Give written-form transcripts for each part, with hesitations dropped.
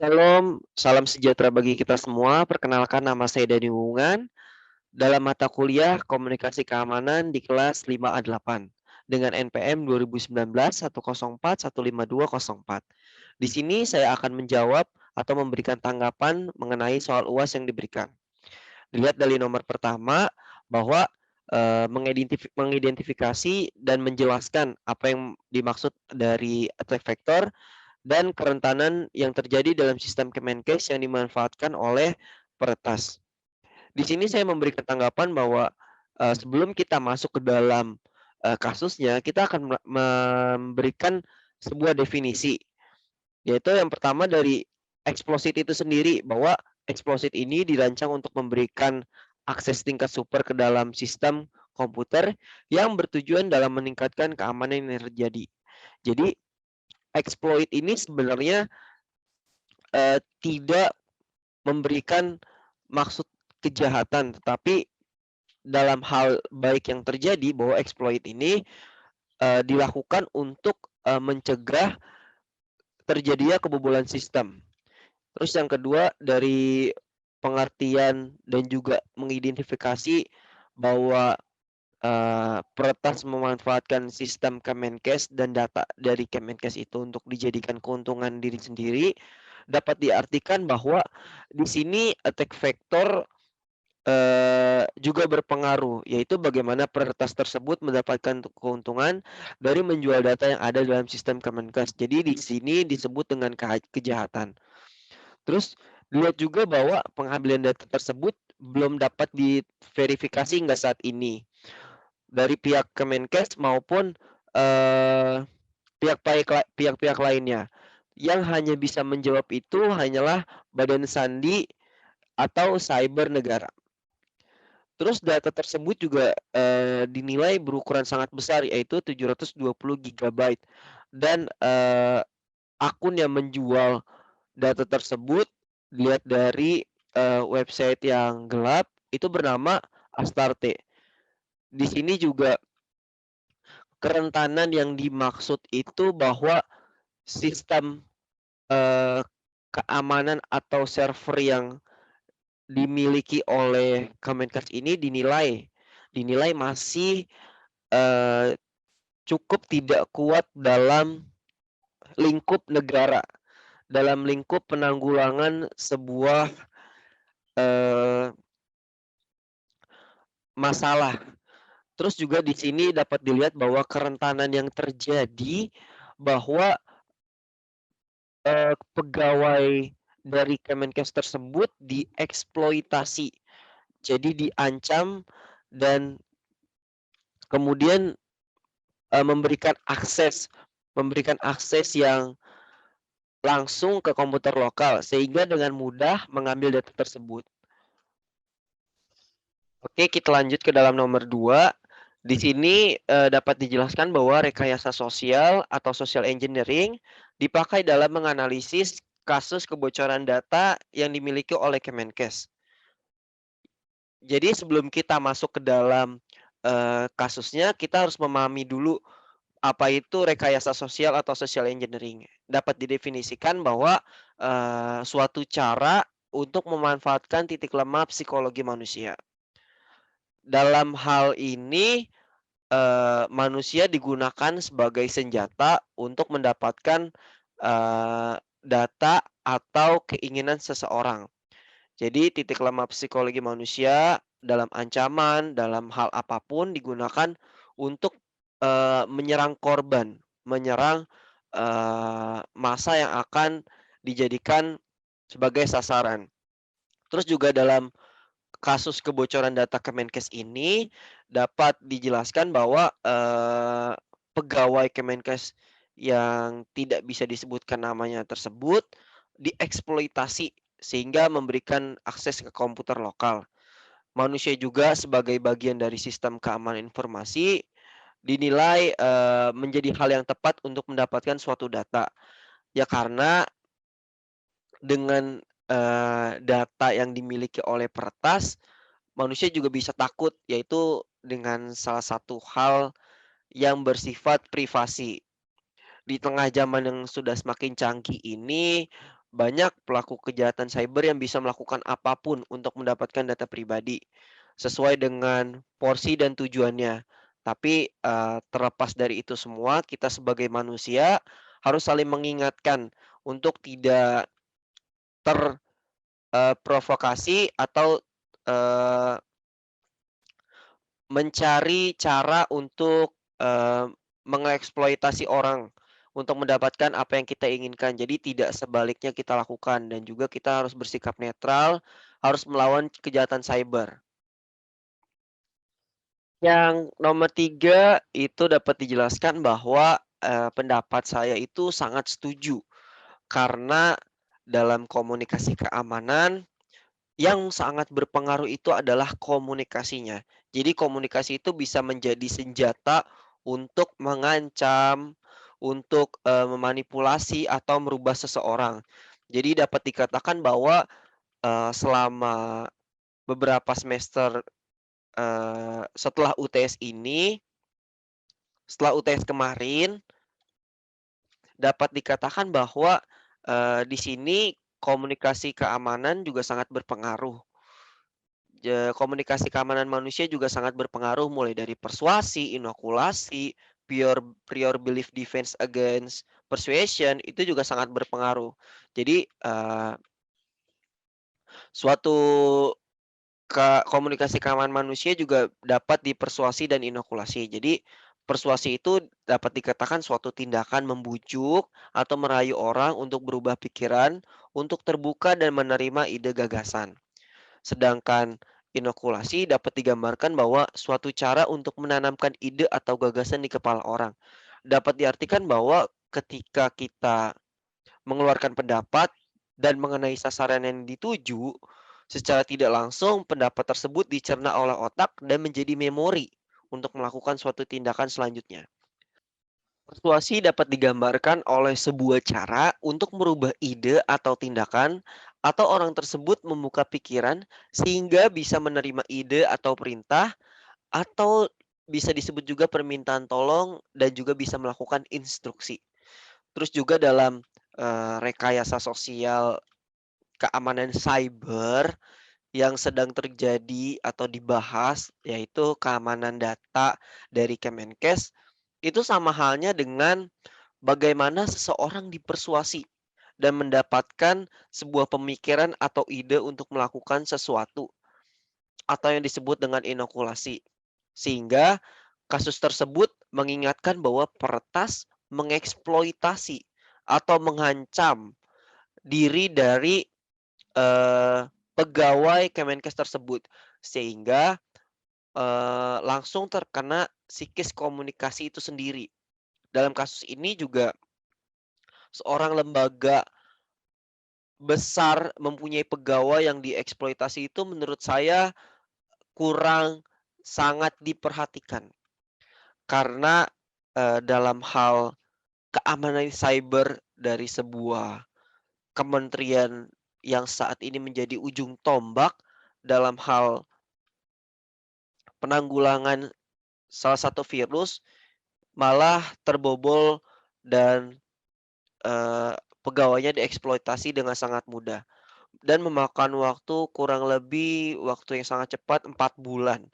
Salam, salam sejahtera bagi kita semua. Perkenalkan nama saya Dani Wungan dalam mata kuliah Komunikasi Keamanan di kelas 5A8 dengan NPM 2019 104 15204. Di sini saya akan menjawab atau memberikan tanggapan mengenai soal UAS yang diberikan. Dilihat dari nomor pertama bahwa mengidentifikasi dan menjelaskan apa yang dimaksud dari attack vector dan kerentanan yang terjadi dalam sistem Kemenkes yang dimanfaatkan oleh peretas. Di sini saya memberikan tanggapan bahwa sebelum kita masuk ke dalam kasusnya, kita akan memberikan sebuah definisi, yaitu yang pertama dari exploit itu sendiri, bahwa exploit ini dirancang untuk memberikan akses tingkat super ke dalam sistem komputer yang bertujuan dalam meningkatkan keamanan yang terjadi. Jadi exploit ini sebenarnya tidak memberikan maksud kejahatan, tetapi dalam hal baik yang terjadi bahwa exploit ini dilakukan untuk mencegah terjadinya kebobolan sistem. Terus yang kedua dari pengertian dan juga mengidentifikasi bahwa peretas memanfaatkan sistem Kemenkes dan data dari Kemenkes itu untuk dijadikan keuntungan diri sendiri, dapat diartikan bahwa di sini attack vector juga berpengaruh, yaitu bagaimana peretas tersebut mendapatkan keuntungan dari menjual data yang ada dalam sistem Kemenkes. Jadi di sini disebut dengan kejahatan. Terus dilihat juga bahwa pengambilan data tersebut belum dapat diverifikasi hingga saat ini dari pihak Kemenkes maupun pihak-pihak lainnya. Yang hanya bisa menjawab itu hanyalah Badan Sandi atau Cyber Negara. Terus data tersebut juga dinilai berukuran sangat besar, yaitu 720 GB, dan akun yang menjual data tersebut dilihat dari website yang gelap itu bernama Astarte. Di sini juga kerentanan yang dimaksud itu bahwa sistem keamanan atau server yang dimiliki oleh Kemenkes ini dinilai masih cukup tidak kuat dalam lingkup negara, dalam lingkup penanggulangan sebuah masalah. Terus juga di sini dapat dilihat bahwa kerentanan yang terjadi bahwa pegawai dari Kemenkes tersebut dieksploitasi. Jadi diancam dan kemudian memberikan akses yang langsung ke komputer lokal sehingga dengan mudah mengambil data tersebut. Oke, kita lanjut ke dalam nomor 2. Di sini dapat dijelaskan bahwa rekayasa sosial atau social engineering dipakai dalam menganalisis kasus kebocoran data yang dimiliki oleh Kemenkes. Jadi sebelum kita masuk ke dalam kasusnya, kita harus memahami dulu apa itu rekayasa sosial atau social engineering. Dapat didefinisikan bahwa suatu cara untuk memanfaatkan titik lemah psikologi manusia. Dalam hal ini manusia digunakan sebagai senjata untuk mendapatkan data atau keinginan seseorang. Jadi titik lemah psikologi manusia dalam ancaman, dalam hal apapun digunakan untuk menyerang korban, menyerang massa yang akan dijadikan sebagai sasaran. Terus juga dalam kasus kebocoran data Kemenkes ini dapat dijelaskan bahwa pegawai Kemenkes yang tidak bisa disebutkan namanya tersebut dieksploitasi sehingga memberikan akses ke komputer lokal. Manusia juga sebagai bagian dari sistem keamanan informasi dinilai menjadi hal yang tepat untuk mendapatkan suatu data. Ya karena dengan data yang dimiliki oleh peretas, manusia juga bisa takut, yaitu dengan salah satu hal yang bersifat privasi. Di tengah zaman yang sudah semakin canggih ini, Banyak pelaku kejahatan cyber yang bisa melakukan apapun untuk mendapatkan data pribadi, sesuai dengan porsi dan tujuannya. Tapi, terlepas dari itu semua, kita sebagai manusia harus saling mengingatkan untuk tidak provokasi atau, eee, mencari cara untuk, mengeksploitasi orang untuk mendapatkan apa yang kita inginkan. Jadi tidak sebaliknya kita lakukan dan juga kita harus bersikap netral, harus melawan kejahatan cyber. Yang nomor 3 itu dapat dijelaskan bahwa, pendapat saya itu sangat setuju karena dalam komunikasi keamanan yang sangat berpengaruh itu adalah komunikasinya. Jadi komunikasi itu bisa menjadi senjata untuk mengancam, untuk, memanipulasi atau merubah seseorang. Jadi dapat dikatakan bahwa, selama beberapa semester, setelah UTS kemarin, dapat dikatakan bahwa, di sini komunikasi keamanan juga sangat berpengaruh. Komunikasi keamanan manusia juga sangat berpengaruh mulai dari persuasi, inokulasi, prior belief defense against persuasion itu juga sangat berpengaruh. Jadi, suatu komunikasi keamanan manusia juga dapat dipersuasi dan inokulasi. Jadi, persuasi itu dapat dikatakan suatu tindakan membujuk atau merayu orang untuk berubah pikiran, untuk terbuka dan menerima ide gagasan. Sedangkan inokulasi dapat digambarkan bahwa suatu cara untuk menanamkan ide atau gagasan di kepala orang. Dapat diartikan bahwa ketika kita mengeluarkan pendapat dan mengenai sasaran yang dituju, secara tidak langsung pendapat tersebut dicerna oleh otak dan menjadi memori untuk melakukan suatu tindakan selanjutnya. Persuasi dapat digambarkan oleh sebuah cara untuk merubah ide atau tindakan, atau orang tersebut membuka pikiran sehingga bisa menerima ide atau perintah, atau bisa disebut juga permintaan tolong dan juga bisa melakukan instruksi. Terus juga dalam rekayasa sosial keamanan cyber yang sedang terjadi atau dibahas, yaitu keamanan data dari Kemenkes, itu sama halnya dengan bagaimana seseorang dipersuasi dan mendapatkan sebuah pemikiran atau ide untuk melakukan sesuatu atau yang disebut dengan inokulasi. Sehingga kasus tersebut mengingatkan bahwa peretas mengeksploitasi atau mengancam diri dari, pegawai Kemenkes tersebut. Sehingga, langsung terkena psikis komunikasi itu sendiri. Dalam kasus ini juga seorang lembaga besar mempunyai pegawai yang dieksploitasi itu menurut saya kurang sangat diperhatikan. Karena, dalam hal keamanan cyber dari sebuah kementerian yang saat ini menjadi ujung tombak dalam hal penanggulangan salah satu virus, malah terbobol dan, eee, pegawainya dieksploitasi dengan sangat mudah. Dan memakan waktu kurang lebih waktu yang sangat cepat 4 bulan.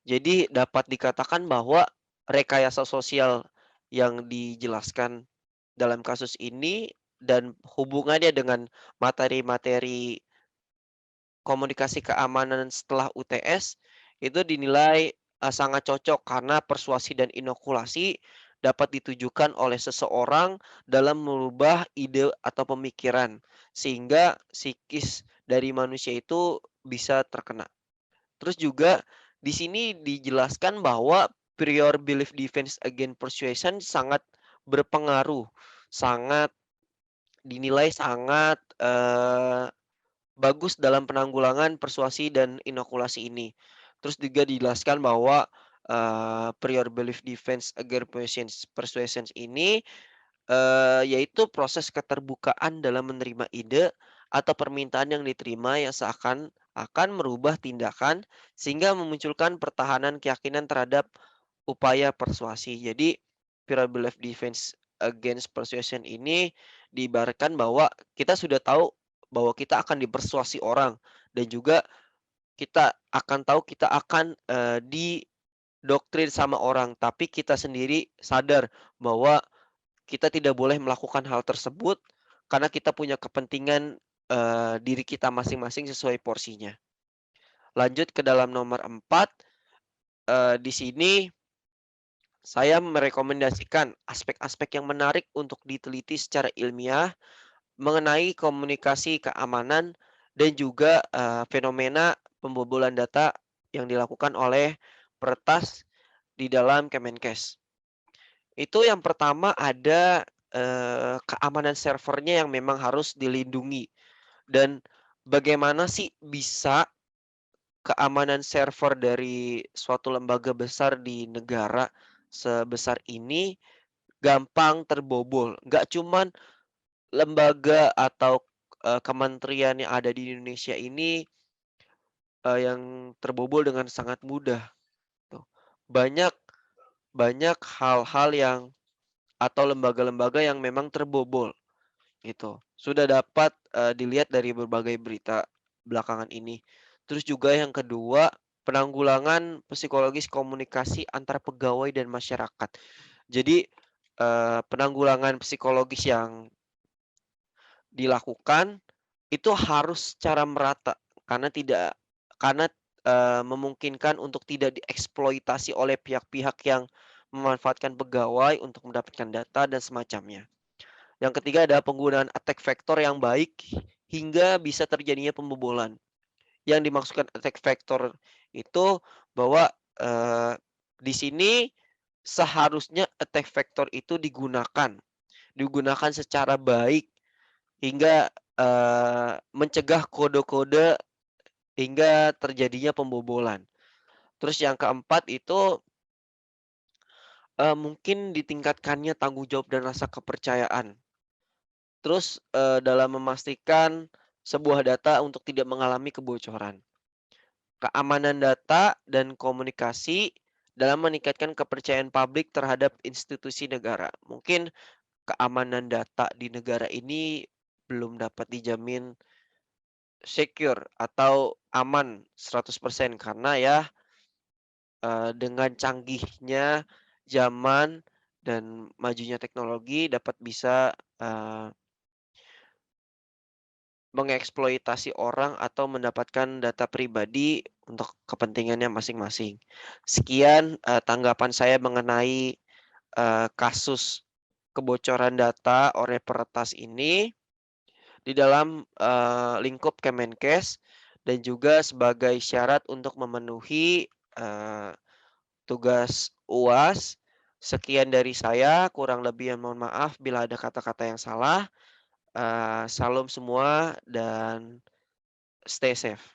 Jadi dapat dikatakan bahwa rekayasa sosial yang dijelaskan dalam kasus ini dan hubungannya dengan materi-materi komunikasi keamanan setelah UTS itu dinilai, sangat cocok karena persuasi dan inokulasi dapat ditujukan oleh seseorang dalam merubah ide atau pemikiran, sehingga psikis dari manusia itu bisa terkena. Terus juga di sini dijelaskan bahwa prior belief defense against persuasion sangat berpengaruh, sangat dinilai sangat, bagus dalam penanggulangan persuasi dan inokulasi ini. Terus juga dijelaskan bahwa, prior belief defense against persuasions ini, yaitu proses keterbukaan dalam menerima ide atau permintaan yang diterima yang seakan akan merubah tindakan sehingga memunculkan pertahanan keyakinan terhadap upaya persuasi. Jadi, prior belief defense against persuasion ini diibaratkan bahwa kita sudah tahu bahwa kita akan dipersuasi orang dan juga kita akan tahu kita akan, didoktrin sama orang, tapi kita sendiri sadar bahwa kita tidak boleh melakukan hal tersebut karena kita punya kepentingan, diri kita masing-masing sesuai porsinya. Lanjut ke dalam nomor 4, di sini saya merekomendasikan aspek-aspek yang menarik untuk diteliti secara ilmiah mengenai komunikasi keamanan dan juga, fenomena pembobolan data yang dilakukan oleh peretas di dalam Kemenkes. Itu yang pertama ada, keamanan servernya yang memang harus dilindungi dan bagaimana sih bisa keamanan server dari suatu lembaga besar di negara sebesar ini gampang terbobol. Nggak cuman lembaga atau, kementerian yang ada di Indonesia ini, yang terbobol dengan sangat mudah tuh. Banyak banyak hal-hal yang atau lembaga-lembaga yang memang terbobol gitu. Sudah dapat, dilihat dari berbagai berita belakangan ini. Terus juga yang kedua, penanggulangan psikologis komunikasi antara pegawai dan masyarakat. Jadi, penanggulangan psikologis yang dilakukan itu harus secara merata karena, memungkinkan untuk tidak dieksploitasi oleh pihak-pihak yang memanfaatkan pegawai untuk mendapatkan data dan semacamnya. Yang ketiga adalah penggunaan attack vector yang baik hingga bisa terjadinya pembobolan. Yang dimaksudkan attack vector itu bahwa, di sini seharusnya attack vector itu digunakan secara baik hingga, mencegah kode-kode hingga terjadinya pembobolan. Terus yang keempat itu, mungkin ditingkatkannya tanggung jawab dan rasa kepercayaan. Terus, dalam memastikan sebuah data untuk tidak mengalami kebocoran. Keamanan data dan komunikasi dalam meningkatkan kepercayaan publik terhadap institusi negara. Mungkin keamanan data di negara ini belum dapat dijamin secure atau aman 100% karena ya, dengan canggihnya zaman dan majunya teknologi dapat bisa, mengeksploitasi orang atau mendapatkan data pribadi untuk kepentingannya masing-masing. Sekian, tanggapan saya mengenai, kasus kebocoran data oleh peretas ini di dalam, lingkup Kemenkes dan juga sebagai syarat untuk memenuhi, tugas UAS. Sekian dari saya, kurang lebihnya mohon maaf bila ada kata-kata yang salah. Salam semua dan stay safe.